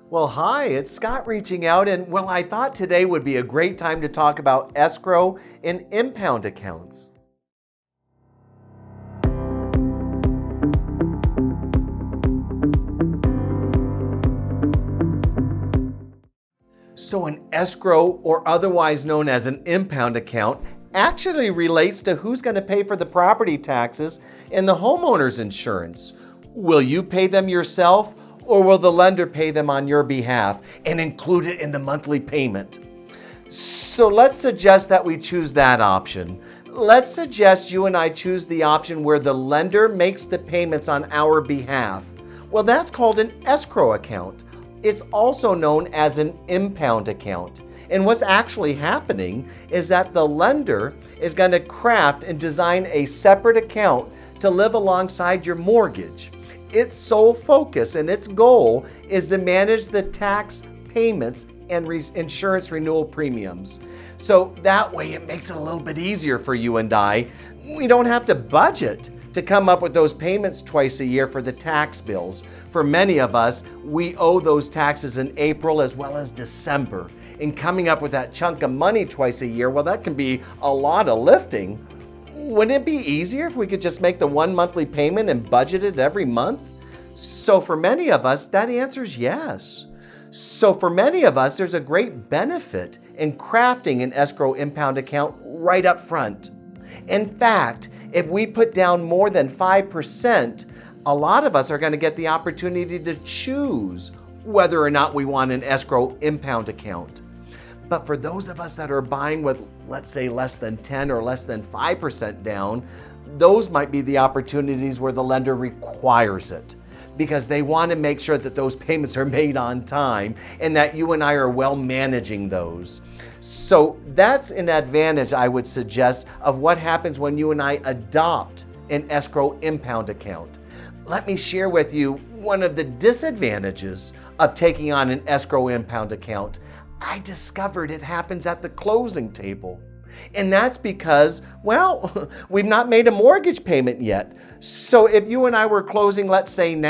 Well, hi, it's Scott reaching out, and I thought today would be a great time to talk about escrow and impound accounts. So an escrow, or otherwise known as an impound account, actually relates to who's going to pay for the property taxes and the homeowner's insurance. Will you pay them yourself, or will the lender pay them on your behalf and include it in the monthly payment? So let's suggest that we choose that option. Let's suggest you and I choose the option where the lender makes the payments on our behalf. Well, that's called an escrow account. It's also known as an impound account. And what's actually happening is that the lender is going to craft and design a separate account to live alongside your mortgage. Its sole focus and its goal is to manage the tax payments and insurance renewal premiums. So that way it makes it a little bit easier for you and I. We don't have to budget to come up with those payments twice a year for the tax bills. For many of us, we owe those taxes in April as well as December. And coming up with that chunk of money twice a year, well, that can be a lot of lifting. Wouldn't it be easier if we could just make the one monthly payment and budget it every month? So for many of us, that answer is yes. So for many of us, there's a great benefit in crafting an escrow impound account right up front. In fact, if we put down more than 5%, a lot of us are going to get the opportunity to choose whether or not we want an escrow impound account. But for those of us that are buying with, let's say, less than 10 or less than 5% down, those might be the opportunities where the lender requires it, because they want to make sure that those payments are made on time and that you and I are well managing those. So that's an advantage, I would suggest, of what happens when you and I adopt an escrow impound account. Let me share with you one of the disadvantages of taking on an escrow impound account. I discovered it happens at the closing table. And that's because, well, we've not made a mortgage payment yet. So if you and I were closing, let's say in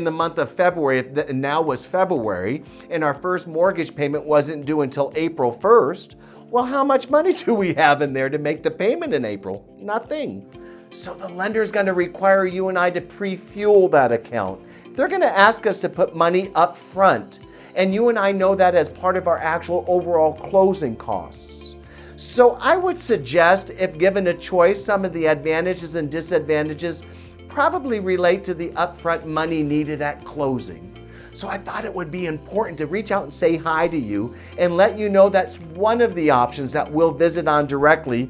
the month of February, if now was February, and our first mortgage payment wasn't due until April 1st, well, how much money do we have in there to make the payment in April? Nothing. So the lender is going to require you and I to pre-fuel that account. They're going to ask us to put money up front. And you and I know that as part of our actual overall closing costs. So I would suggest, if given a choice, some of the advantages and disadvantages probably relate to the upfront money needed at closing. So I thought it would be important to reach out and say hi to you and let you know that's one of the options that we'll visit on directly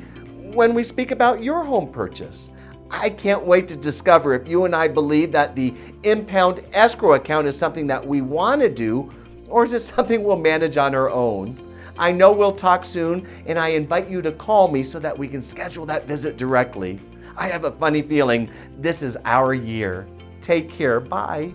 when we speak about your home purchase. I can't wait to discover if you and I believe that the impound escrow account is something that we want to do, or is it something we'll manage on our own? I know we'll talk soon, and I invite you to call me so that we can schedule that visit directly. I have a funny feeling this is our year. Take care. Bye.